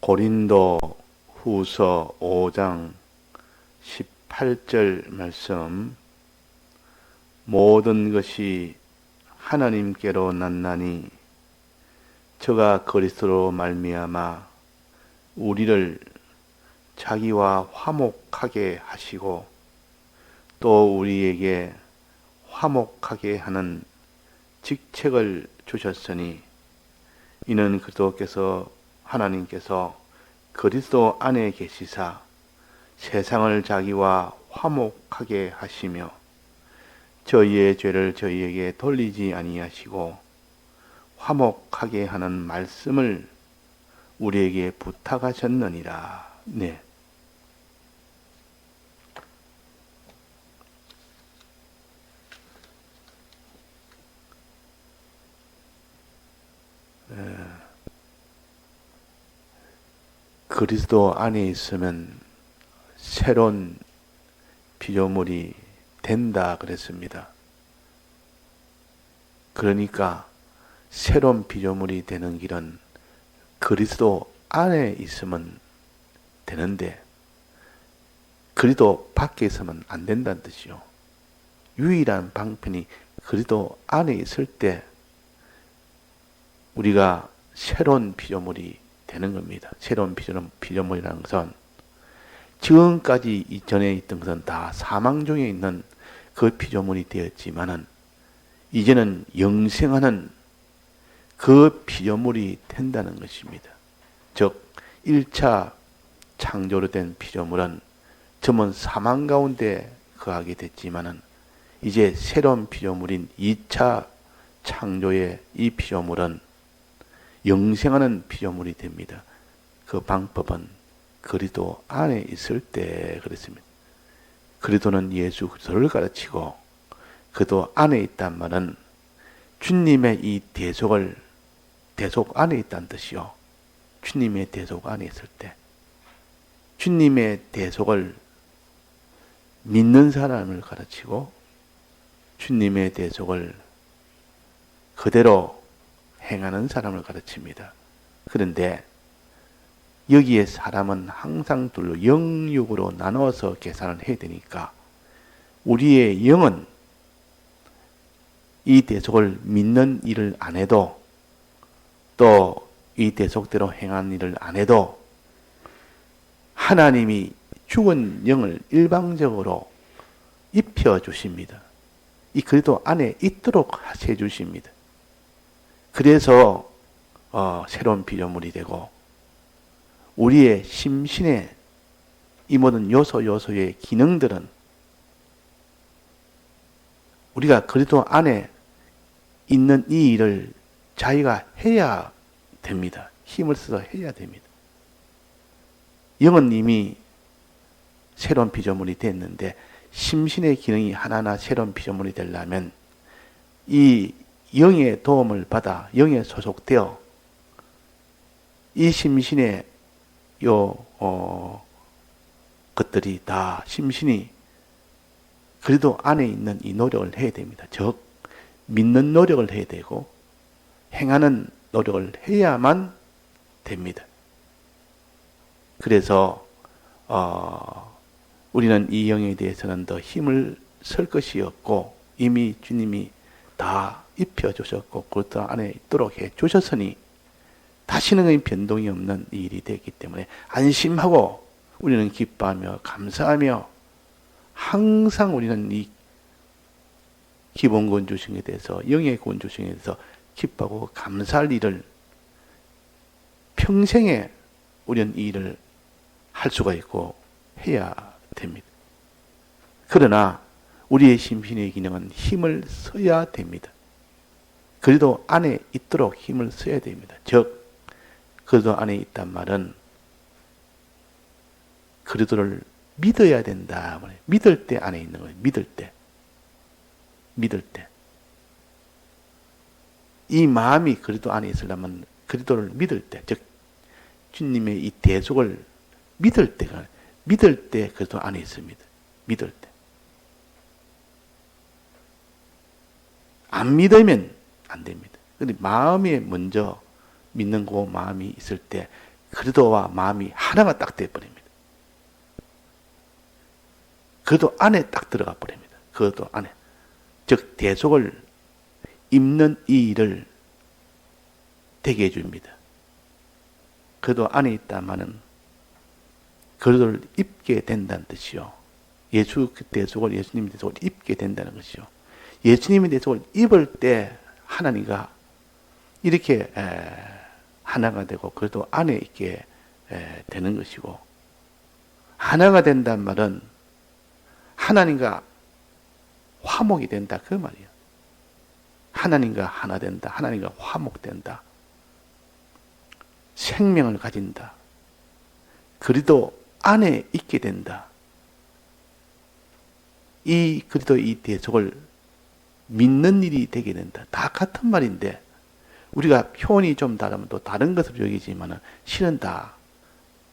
고린도 후서 5장 18절 말씀. 모든 것이 하나님께로 났나니 저가 그리스도로 말미암아 우리를 자기와 화목하게 하시고 또 우리에게 화목하게 하는 직책을 주셨으니 이는 그리스도께서 하나님께서 그리스도 안에 계시사 세상을 자기와 화목하게 하시며 저희의 죄를 저희에게 돌리지 아니하시고 화목하게 하는 말씀을 우리에게 부탁하셨느니라. 네. 그리스도 안에 있으면 새로운 피조물이 된다 그랬습니다. 그러니까 새로운 피조물이 되는 길은 그리스도 안에 있으면 되는데 그리스도 밖에 있으면 안 된다는 뜻이요. 유일한 방편이 그리스도 안에 있을 때 우리가 새로운 피조물이 되는 겁니다. 새로운 피조물이라는 것은 지금까지 이전에 있던 것은 다 사망 중에 있는 그 피조물이 되었지만은 이제는 영생하는 그 피조물이 된다는 것입니다. 즉 1차 창조로 된 피조물은 전문 사망 가운데 거하게 됐지만은 이제 새로운 피조물인 2차 창조의 이 피조물은 영생하는 피조물이 됩니다. 그 방법은 그리스도 안에 있을 때 그랬습니다. 그리스도는 예수 그리스도를 가르치고 그도 안에 있단 말은 주님의 이 대속 안에 있다는 뜻이요. 주님의 대속 안에 있을 때 주님의 대속을 믿는 사람을 가르치고 주님의 대속을 그대로 행하는 사람을 가르칩니다. 그런데 여기에 사람은 항상 둘로 영육으로 나눠서 계산을 해야 되니까 우리의 영은 이 대속을 믿는 일을 안 해도 또 이 대속대로 행한 일을 안 해도 하나님이 죽은 영을 일방적으로 입혀 주십니다. 이 그리스도 안에 있도록 해 주십니다. 그래서 새로운 피조물이 되고 우리의 심신의 이 모든 요소의 기능들은 우리가 그리스도 안에 있는 이 일을 자기가 해야 됩니다. 힘을 써서 해야 됩니다. 영은 이미 새로운 피조물이 됐는데 심신의 기능이 하나하나 새로운 피조물이 되려면 이 영의 도움을 받아 영에 소속되어 이 심신의 것들이 다 심신이 그래도 안에 있는 이 노력을 해야 됩니다. 즉 믿는 노력을 해야 되고 행하는 노력을 해야만 됩니다. 그래서 우리는 이 영에 대해서는 더 힘을 쓸 것이 없고 이미 주님이 다 입혀주셨고 그것도 안에 있도록 해주셨으니 다시는 변동이 없는 일이 되기 때문에 안심하고 우리는 기뻐하며 감사하며 항상 우리는 이 기본 구원주심에 대해서 영의 구원주심에 대해서 기뻐하고 감사할 일을 평생에 우리는 이 일을 할 수가 있고 해야 됩니다. 그러나 우리의 심신의 기능은 힘을 써야 됩니다. 그래도 안에 있도록 힘을 써야 됩니다. 즉 그리스도 안에 있단 말은 그리스도를 믿어야 된다. 믿을 때 안에 있는 거예요. 믿을 때. 이 마음이 그리스도 안에 있으려면 그리스도를 믿을 때, 즉 주님의 이 대속을 믿을 때 그리스도 안에 있습니다. 믿을 때. 안 믿으면 안 됩니다. 근데 마음에 먼저 믿는 그 마음이 있을 때 그리도와 마음이 하나가 딱 돼버립니다. 그리도 안에 딱 들어가 버립니다. 그리도 안에. 즉 대속을 입는 이 일을 되게 해줍니다. 그리도 안에 있다마는 그리도를 입게 된다는 뜻이요. 예수 대속을 예수님 대속을 입게 된다는 것이요. 예수님의 대속을 입을 때 하나님과 이렇게 하나가 되고 그래도 안에 있게 되는 것이고, 하나가 된다는 말은 하나님과 화목이 된다 그 말이에요. 하나님과 하나 된다. 하나님과 화목된다. 생명을 가진다. 그리도 안에 있게 된다. 그리도 이 대속을 믿는 일이 되게 된다. 다 같은 말인데 우리가 표현이 좀 다르면 또 다른 것을 여기지만 실은 다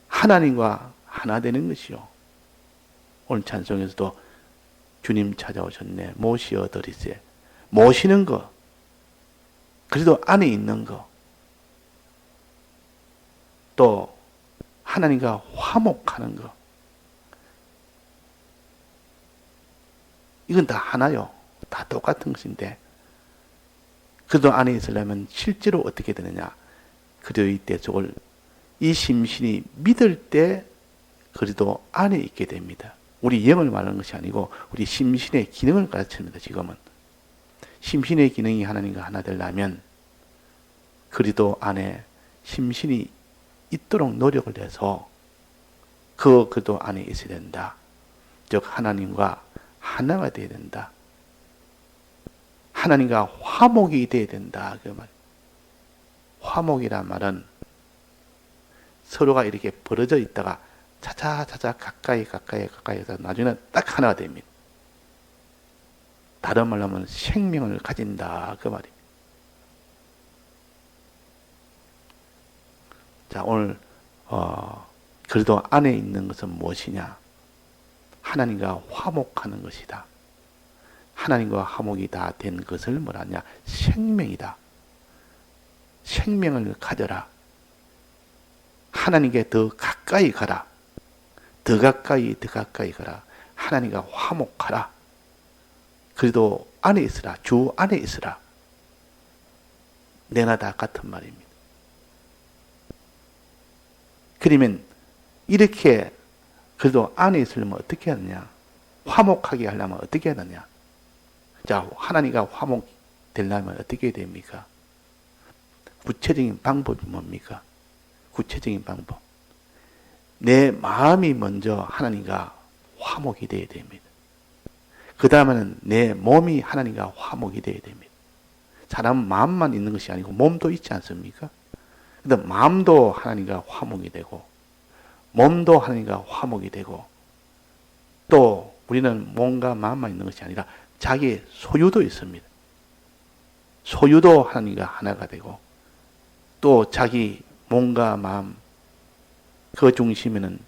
하나님과 하나 되는 것이요. 오늘 찬송에서도 주님 찾아오셨네 모시어 드리세. 모시는 거, 그래도 안에 있는 거, 또 하나님과 화목하는 거, 이건 다 하나요. 다 똑같은 것인데 그도 안에 있으려면 실제로 어떻게 되느냐. 그리도 이 대속을 이 심신이 믿을 때 그리도 안에 있게 됩니다. 우리 영을 말하는 것이 아니고 우리 심신의 기능을 가르칩니다. 지금은 심신의 기능이 하나님과 하나 되려면 그리도 안에 심신이 있도록 노력을 해서 그도 안에 있어야 된다. 즉 하나님과 하나가 되어야 된다. 하나님과 화목이 되어야 된다. 그 말. 화목이란 말은 서로가 이렇게 벌어져 있다가 차차 가까이 해서 나중에는 딱 하나가 됩니다. 다른 말로 하면 생명을 가진다. 그 말입니다. 자, 오늘 그래도 안에 있는 것은 무엇이냐? 하나님과 화목하는 것이다. 하나님과 화목이 다 된 것을 뭐라냐? 생명이다. 생명을 가져라. 하나님께 더 가까이 가라. 더 가까이 가라. 하나님과 화목하라. 그래도 안에 있으라. 주 안에 있으라. 내나 다 같은 말입니다. 그러면 이렇게 그래도 안에 있으려면 어떻게 하느냐? 화목하게 하려면 어떻게 하느냐? 자, 하나님과 화목 되려면 어떻게 됩니까? 구체적인 방법이 뭡니까? 구체적인 방법. 내 마음이 먼저 하나님과 화목이 되어야 됩니다. 그 다음에는 내 몸이 하나님과 화목이 되어야 됩니다. 사람은 마음만 있는 것이 아니고 몸도 있지 않습니까? 근데 마음도 하나님과 화목이 되고 몸도 하나님과 화목이 되고 또 우리는 몸과 마음만 있는 것이 아니라 자기의 소유도 있습니다. 소유도 하나님과 하나가 되고 또 자기 몸과 마음 그 중심에는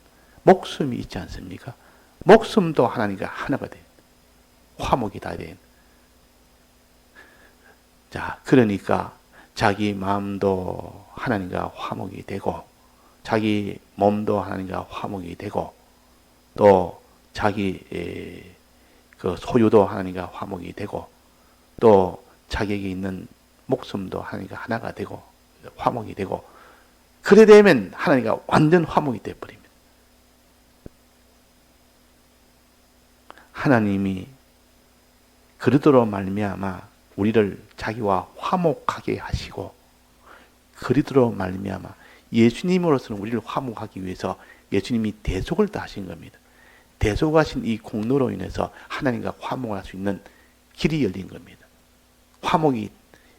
목숨이 있지 않습니까? 목숨도 하나님과 하나가 돼요. 화목이 다 돼요. 자, 그러니까 자기 마음도 하나님과 화목이 되고 자기 몸도 하나님과 화목이 되고 또 자기 그 소유도 하나님과 화목이 되고 또 자기에게 있는 목숨도 하나님과 하나가 되고 화목이 되고 그래 되면 하나님과 완전 화목이 되어버립니다. 하나님이 그리도로 말미암아 우리를 자기와 화목하게 하시고 그리도로 말미암아 예수님으로서는 우리를 화목하기 위해서 예수님이 대속을 다 하신 겁니다. 대속하신 이 공로로 인해서 하나님과 화목할 수 있는 길이 열린 겁니다. 화목이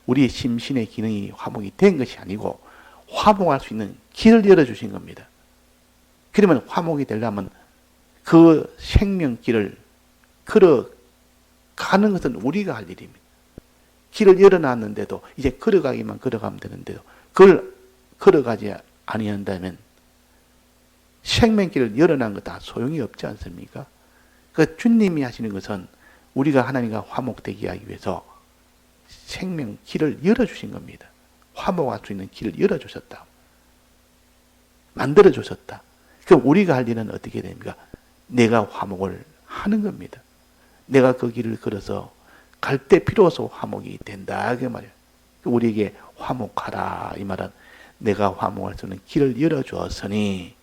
우리의 심신의 기능이 화목이 된 것이 아니고 화목할 수 있는 길을 열어주신 겁니다. 그러면 화목이 되려면 그 생명길을 걸어가는 것은 우리가 할 일입니다. 길을 열어놨는데도 이제 걸어가기만 걸어가면 되는데도 그걸 걸어가지 아니한다면 생명길을 열어놓은 것 다 소용이 없지 않습니까? 그 주님이 하시는 것은 우리가 하나님과 화목되게 하기 위해서 생명길을 열어주신 겁니다. 화목할 수 있는 길을 열어주셨다. 만들어 주셨다. 그럼 우리가 할 일은 어떻게 됩니까? 내가 화목을 하는 겁니다. 내가 그 길을 걸어서 갈 때 비로소 화목이 된다. 그 말이에요. 우리에게 화목하라. 이 말은 내가 화목할 수 있는 길을 열어주었으니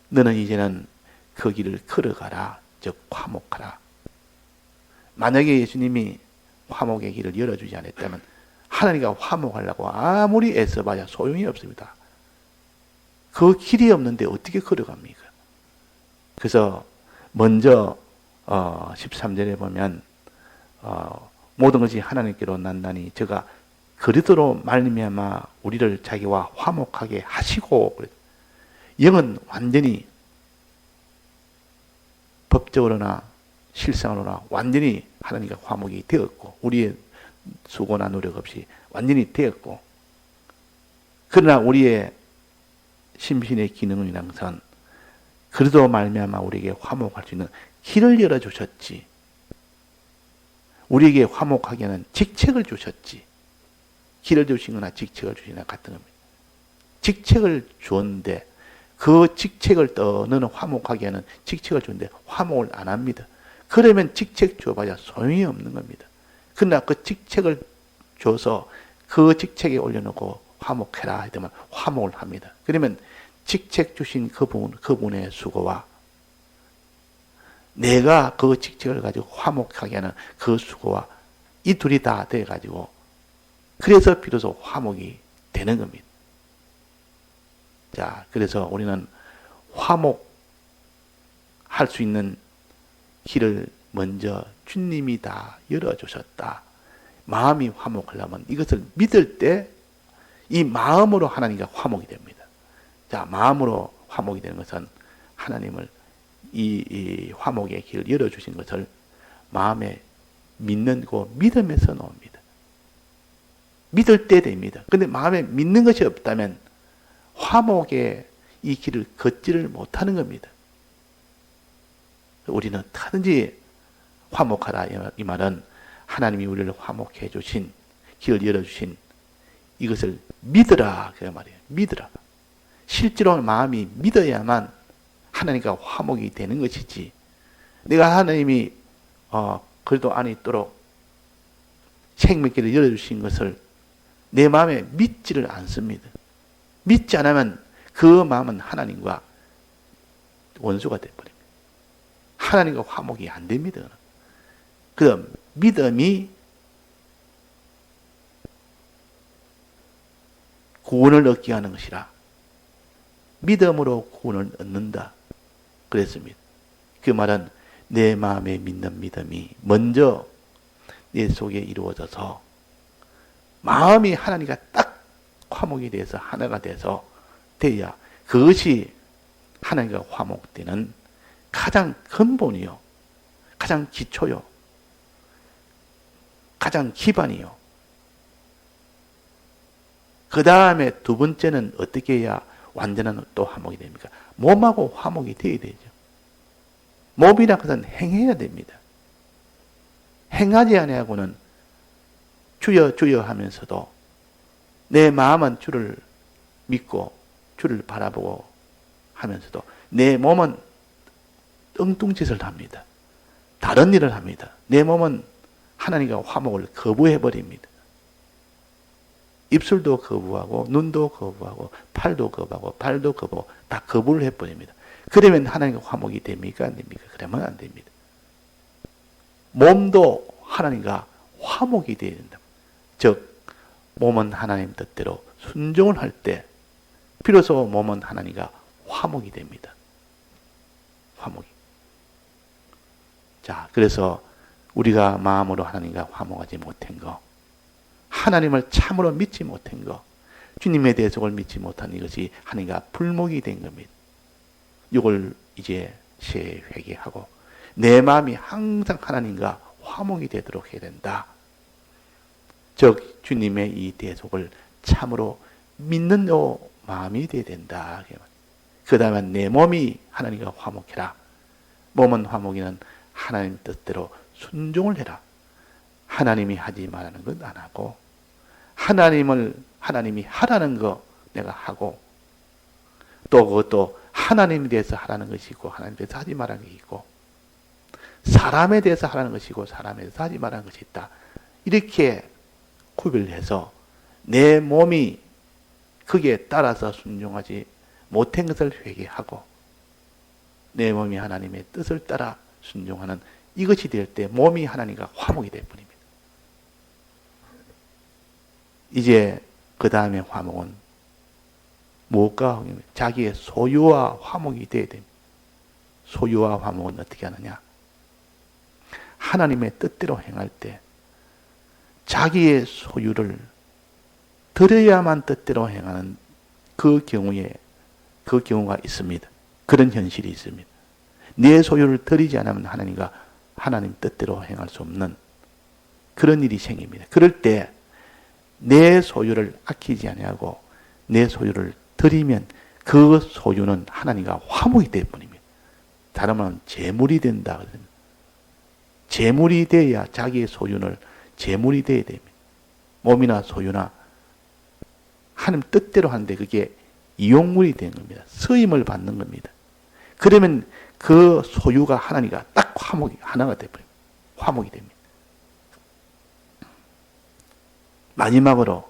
너는 이제는 그 길을 걸어가라. 즉 화목하라. 만약에 예수님이 화목의 길을 열어주지 않았다면 하나님과 화목하려고 아무리 애써봐야 소용이 없습니다. 그 길이 없는데 어떻게 걸어갑니까? 그래서 먼저 13절에 보면 모든 것이 하나님께로 난다니 저가 그리스도로 말미암아 우리를 자기와 화목하게 하시고, 영은 완전히 법적으로나 실상으로나 완전히 하나님과 화목이 되었고 우리의 수고나 노력 없이 완전히 되었고, 그러나 우리의 심신의 기능은 항상 그리스도 말미암아 우리에게 화목할 수 있는 길을 열어주셨지, 우리에게 화목하게 하는 직책을 주셨지. 길을 주신 거나 직책을 주시나 같은 겁니다. 직책을 주었는데 그 직책을 너는 화목하게 하는 직책을 주는데 화목을 안 합니다. 그러면 직책 줘봐야 소용이 없는 겁니다. 그러나 그 직책을 줘서 그 직책에 올려놓고 화목해라 하면 화목을 합니다. 그러면 직책 주신 그분의 수고와 내가 그 직책을 가지고 화목하게 하는 그 수고와 이 둘이 다 돼가지고 그래서 비로소 화목이 되는 겁니다. 자, 그래서 우리는 화목할 수 있는 길을 먼저 주님이 다 열어주셨다. 마음이 화목하려면 이것을 믿을 때 이 마음으로 하나님과 화목이 됩니다. 자, 마음으로 화목이 되는 것은 하나님을 이 화목의 길을 열어주신 것을 마음에 믿는 그 믿음에서 나옵니다. 믿을 때 됩니다. 그런데 마음에 믿는 것이 없다면 화목의 이 길을 걷지를 못하는 겁니다. 우리는 타든지 화목하라. 이 말은 하나님이 우리를 화목해 주신, 길을 열어주신 이것을 믿으라. 그 말이에요. 믿으라. 실제로 마음이 믿어야만 하나님과 화목이 되는 것이지, 내가 하나님이 그래도 안에 있도록 생명길을 열어주신 것을 내 마음에 믿지를 않습니다. 믿지 않으면 그 마음은 하나님과 원수가 되어버립니다. 하나님과 화목이 안 됩니다. 그 믿음이 구원을 얻게 하는 것이라. 믿음으로 구원을 얻는다. 그랬습니다. 그 말은 내 마음에 믿는 믿음이 먼저 내 속에 이루어져서 마음이 하나님과 딱 화목이 돼서 하나가 돼서 돼야 그것이 하나님과 화목되는 가장 근본이요, 가장 기초요, 가장 기반이요. 그 다음에 두 번째는 어떻게 해야 완전한 또 화목이 됩니까? 몸하고 화목이 되어야 되죠. 몸이란 것은 행해야 됩니다. 행하지 아니하고는 주여 주여 하면서도 내 마음은 주를 믿고 주를 바라보고 하면서도 내 몸은 엉뚱짓을 합니다. 다른 일을 합니다. 내 몸은 하나님과 화목을 거부해버립니다. 입술도 거부하고 눈도 거부하고 팔도 거부하고 발도 거부하고 다 거부를 해버립니다. 그러면 하나님과 화목이 됩니까? 안 됩니까? 그러면 안 됩니다. 몸도 하나님과 화목이 되어야 된다. 즉 몸은 하나님 뜻대로 순종을 할 때 비로소 몸은 하나님과 화목이 됩니다. 화목이. 자, 그래서 우리가 마음으로 하나님과 화목하지 못한 거, 하나님을 참으로 믿지 못한 거, 주님의 대속을 믿지 못한 이것이 하나님과 불목이 된 겁니다. 이걸 이제 새 회개하고 내 마음이 항상 하나님과 화목이 되도록 해야 된다. 즉 주님의 이 대속을 참으로 믿는 마음이 되어야 된다. 그 다음에 내 몸이 하나님과 화목해라. 몸은 화목이는 하나님 뜻대로 순종을 해라. 하나님이 하지 말라는 건 안 하고 하나님이 하라는 거 내가 하고 또 그것도 하나님에 대해서 하라는 것이 있고 하나님에 대해서 하지 말라는 것이 있고 사람에 대해서 하라는 것이 있고 사람에 대해서 하지 말라는 것이 있다. 이렇게 구별해서 내 몸이 거기에 따라서 순종하지 못한 것을 회개하고 내 몸이 하나님의 뜻을 따라 순종하는 이것이 될 때 몸이 하나님과 화목이 될 뿐입니다. 이제 그 다음에 화목은 무엇과 화목입니다. 자기의 소유와 화목이 되어야 됩니다. 소유와 화목은 어떻게 하느냐? 하나님의 뜻대로 행할 때 자기의 소유를 드려야만 뜻대로 행하는 그 경우가 있습니다. 그런 현실이 있습니다. 내 소유를 드리지 않으면 하나님 뜻대로 행할 수 없는 그런 일이 생깁니다. 그럴 때 내 소유를 아끼지 아니하고 내 소유를 드리면 그 소유는 하나님과 화목이 될 뿐입니다. 다른 말은 재물이 된다. 재물이 돼야 자기의 소유는 재물이 돼야 됩니다. 몸이나 소유나 하나님 뜻대로 하는데 그게 이용물이 되는 겁니다. 쓰임을 받는 겁니다. 그러면 그 소유가 하나님과 딱 하나가 되버립니다. 화목이 됩니다. 마지막으로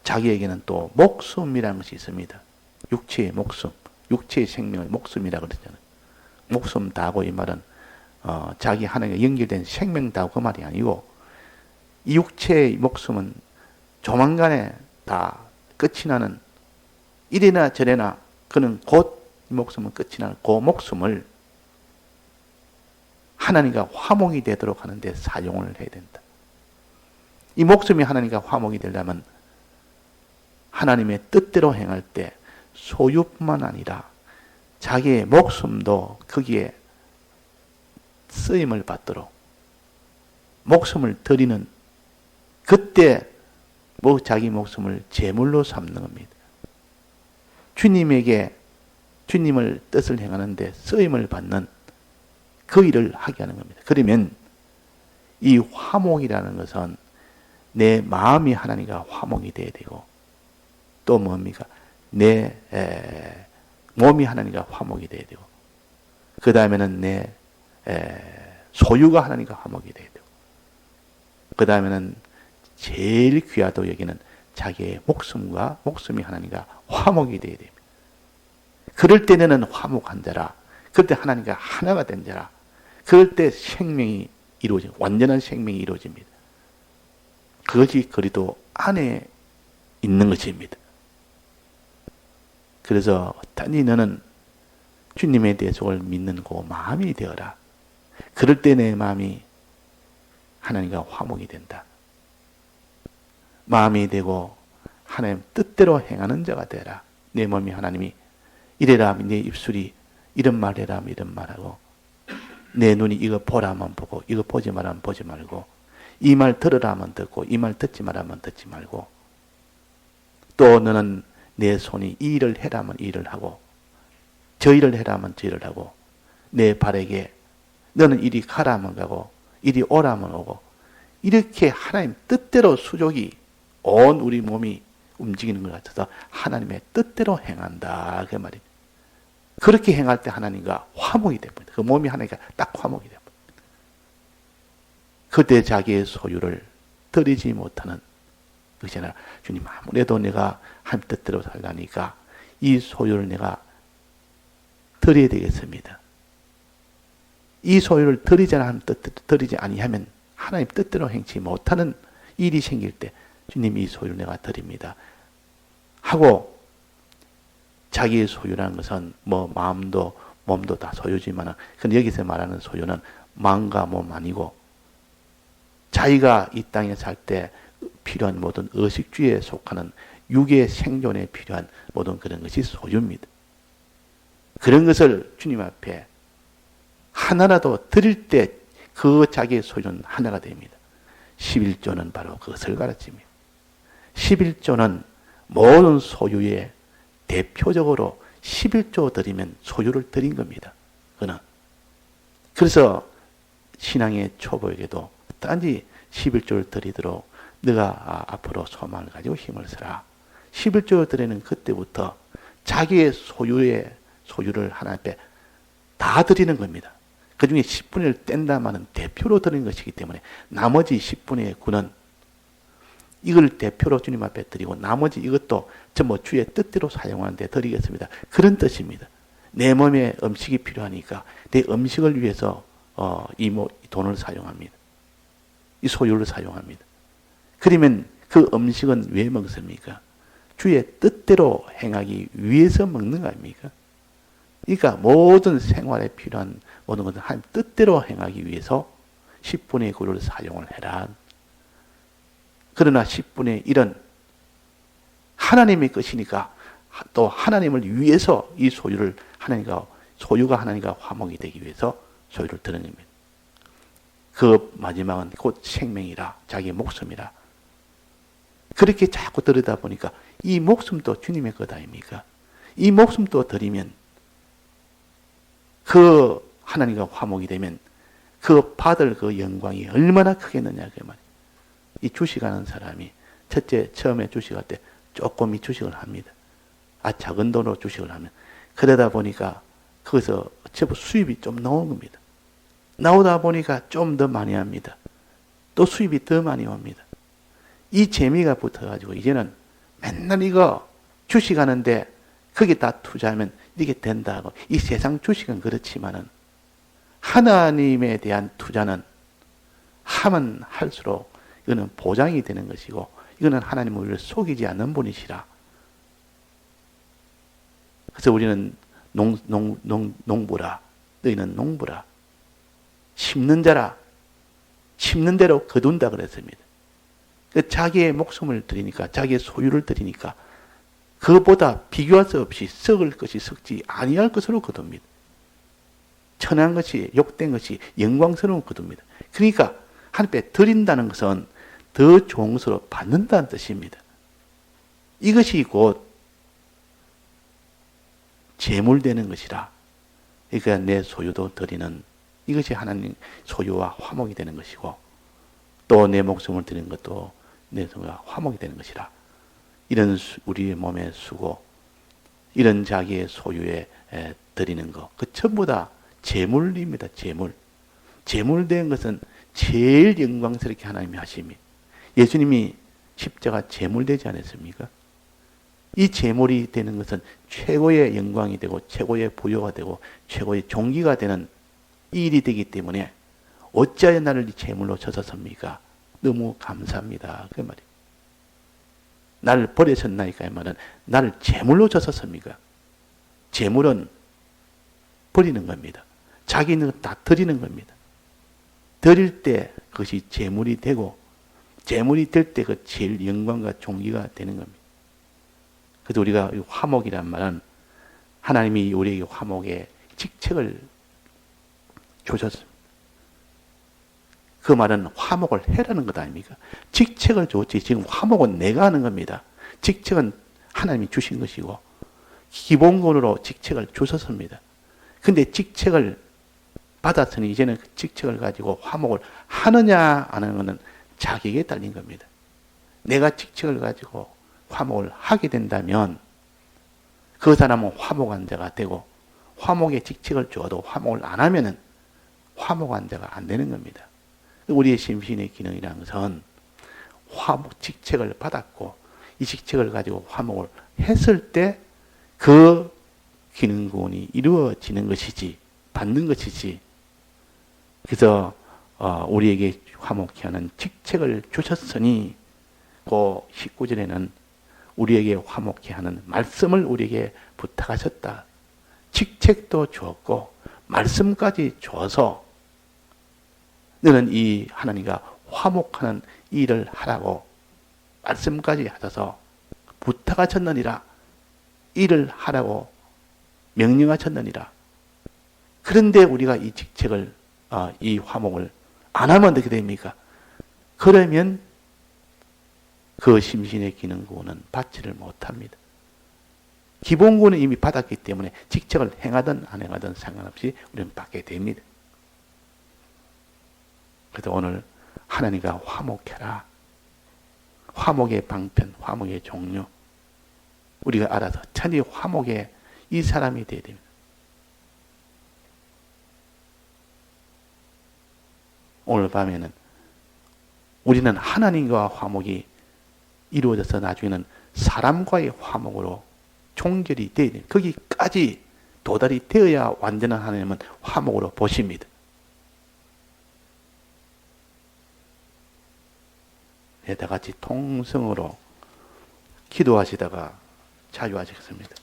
자기에게는 또 목숨이라는 것이 있습니다. 육체의 목숨, 육체의 생명의 목숨이라고 그러잖아요. 목숨 다고 이 말은 자기 하나님과 연결된 생명 다고 그 말이 아니고 이 육체의 목숨은 조만간에 다 끝이 나는 이래나 저래나 그는 곧 이 목숨은 끝이 나는 그 목숨을 하나님과 화목이 되도록 하는데 사용을 해야 된다. 이 목숨이 하나님과 화목이 되려면 하나님의 뜻대로 행할 때 소유뿐만 아니라 자기의 목숨도 거기에 쓰임을 받도록 목숨을 드리는 그때 자기 목숨을 제물로 삼는 겁니다. 주님을 뜻을 행하는데 쓰임을 받는 그 일을 하게 하는 겁니다. 그러면 이 화목이라는 것은 내 마음이 하나님과 화목이 돼야 되고 또 뭡니까? 내 몸이 하나님과 화목이 돼야 되고 그 다음에는 내 소유가 하나님과 화목이 돼야 되고 그 다음에는 제일 귀하다고 여기는 자기의 목숨이 하나님과 화목이 돼야 됩니다. 그럴 때는 화목한 자라. 그럴 때 하나님과 하나가 된 자라. 그럴 때 생명이 이루어집니다. 완전한 생명이 이루어집니다. 그것이 그리스도 안에 있는 것입니다. 그래서 단지 너는 주님의 대속을 믿는 그 마음이 되어라. 그럴 때 내 마음이 하나님과 화목이 된다. 마음이 되고 하나님 뜻대로 행하는 자가 되라. 내 몸이 하나님이 이래라 내 입술이 이런 말 해라 이런 말하고 내 눈이 이거 보라면 보고 이거 보지 말라면 보지 말고 이 말 들으라면 듣고 이 말 듣지 말라면 듣지 말고 또 너는 내 손이 이 일을 해라면 이 일을 하고 저 일을 해라면 저 일을 하고 내 발에게 너는 이리 가라면 가고 이리 오라면 오고 이렇게 하나님 뜻대로 수족이 온 우리 몸이 움직이는 것 같아서 하나님의 뜻대로 행한다 그 말입니다. 그렇게 행할 때 하나님과 화목이 됩니다. 그 몸이 하나님과 딱 화목이 됩니다. 그때 자기의 소유를 드리지 못하는 것이 아니라 주님 아무래도 내가 하나님 뜻대로 살라니까 이 소유를 내가 드려야 되겠습니다. 이 소유를 드리지 아니하면 하나님 뜻대로 행치 못하는 일이 생길 때 주님 이 소유를 내가 드립니다. 하고 자기의 소유라는 것은 마음도 몸도 다 소유지만 근데 여기서 말하는 소유는 마음과 몸 아니고 자기가 이 땅에 살 때 필요한 모든 의식주에 속하는 육의 생존에 필요한 모든 그런 것이 소유입니다. 그런 것을 주님 앞에 하나라도 드릴 때 그 자기의 소유는 하나가 됩니다. 11조는 바로 그것을 가르칩니다. 11조는 모든 소유의 대표적으로 11조 드리면 소유를 드린 겁니다. 그래서 신앙의 초보에게도 단지 11조를 드리도록 네가 앞으로 소망을 가지고 힘을 써라. 11조를 드리는 그때부터 자기의 소유를 하나님 앞에 다 드리는 겁니다. 그 중에 10분의 1을 뗀다마는 대표로 드리는 것이기 때문에 나머지 10분의 9는 이걸 대표로 주님 앞에 드리고 나머지 이것도 전부 주의 뜻대로 사용하는데 드리겠습니다. 그런 뜻입니다. 내 몸에 음식이 필요하니까 내 음식을 위해서 이 돈을 사용합니다. 이 소유를 사용합니다. 그러면 그 음식은 왜 먹습니까? 주의 뜻대로 행하기 위해서 먹는 거 아닙니까? 그러니까 모든 생활에 필요한 모든 것은 하나님 뜻대로 행하기 위해서 10분의 9를 사용을 해라. 그러나 10분의 1은 하나님의 것이니까 또 하나님을 위해서 이 소유가 하나님과 화목이 되기 위해서 소유를 드는 겁니다. 그 마지막은 곧 생명이라, 자기의 목숨이라. 그렇게 자꾸 들으다 보니까 이 목숨도 주님의 것 아닙니까? 이 목숨도 드리면 그 하나님과 화목이 되면 그 받을 그 영광이 얼마나 크겠느냐 그 말이에요. 이 주식하는 사람이 처음에 주식할 때 조금 주식을 합니다. 작은 돈으로 주식을 하면 그러다 보니까 거기서 제법 수입이 좀 나오는 겁니다. 나오다 보니까 좀 더 많이 합니다. 또 수입이 더 많이 옵니다. 이 재미가 붙어가지고 이제는 맨날 이거 주식하는데 거기다 투자하면 이게 된다고. 이 세상 주식은 그렇지만은 하나님에 대한 투자는 하면 할수록 이거는 보장이 되는 것이고 이거는 하나님을 우리를 속이지 않는 분이시라. 그래서 우리는 농부라. 너희는 농부라. 심는 자라. 심는 대로 거둔다 그랬습니다. 자기의 목숨을 드리니까 자기의 소유를 드리니까 그보다 비교할 수 없이 썩을 것이 썩지 아니할 것으로 거둡니다. 천한 것이 욕된 것이 영광스러운 거둡니다. 그러니까 하나님께 드린다는 것은 더 좋은 것으로 받는다는 뜻입니다. 이것이 곧 재물되는 것이라. 그러니까 내 소유도 드리는 이것이 하나님 소유와 화목이 되는 것이고 또 내 목숨을 드리는 것도 내 소유와 화목이 되는 것이라. 이런 우리의 몸의 수고, 이런 자기의 소유에 드리는 것, 그 전부 다 재물입니다. 재물된 것은 제일 영광스럽게 하나님이 하십니다. 예수님이 십자가 재물되지 않았습니까? 이 재물이 되는 것은 최고의 영광이 되고 최고의 부여가 되고 최고의 존귀가 되는 이 일이 되기 때문에 어찌하여 나를 이 재물로 쳐서섭니까? 너무 감사합니다. 그 말이에요. 나를 버리셨나이까? 이 말은 나를 재물로 쳐서섭니까? 재물은 버리는 겁니다. 자기 있는 것 다 드리는 겁니다. 드릴 때 그것이 재물이 되고 재물이 될 때 그 제일 영광과 존귀가 되는 겁니다. 그래서 우리가 화목이란 말은 하나님이 우리에게 화목의 직책을 주셨습니다. 그 말은 화목을 해라는 것 아닙니까? 직책을 줬지 지금 화목은 내가 하는 겁니다. 직책은 하나님이 주신 것이고 기본권으로 직책을 주셨습니다. 근데 직책을 받았으니 이제는 그 직책을 가지고 화목을 하느냐 안 하는 것은 자기에게 달린 겁니다. 내가 직책을 가지고 화목을 하게 된다면 그 사람은 화목한 자가 되고 화목의 직책을 줘도 화목을 안 하면은 화목한 자가 안 되는 겁니다. 우리의 심신의 기능이라는 것은 화목 직책을 받았고 이 직책을 가지고 화목을 했을 때 그 기능구원이 이루어지는 것이지 받는 것이지. 그래서 우리에게 화목케 하는 직책을 주셨으니 그 19절에는 우리에게 화목케 하는 말씀을 우리에게 부탁하셨다. 직책도 주었고 말씀까지 줘서 너는 이 하나님과 화목하는 일을 하라고 말씀까지 하셔서 부탁하셨느니라. 일을 하라고 명령하셨느니라. 그런데 우리가 이 직책을 이 화목을 안 하면 어떻게 됩니까? 그러면 그 심신의 기능구원은 받지를 못합니다. 기본구원은 이미 받았기 때문에 직책을 행하든 안 행하든 상관없이 우리는 받게 됩니다. 그래서 오늘 하나님과 화목해라. 화목의 방편, 화목의 종류. 우리가 알아서 천지 화목의 이 사람이 되어야 됩니다. 오늘 밤에는 우리는 하나님과 화목이 이루어져서 나중에는 사람과의 화목으로 종결이 되어야 됩니다. 거기까지 도달이 되어야 완전한 하나님은 화목으로 보십니다. 다 같이 통성으로 기도하시다가 자유하시겠습니다.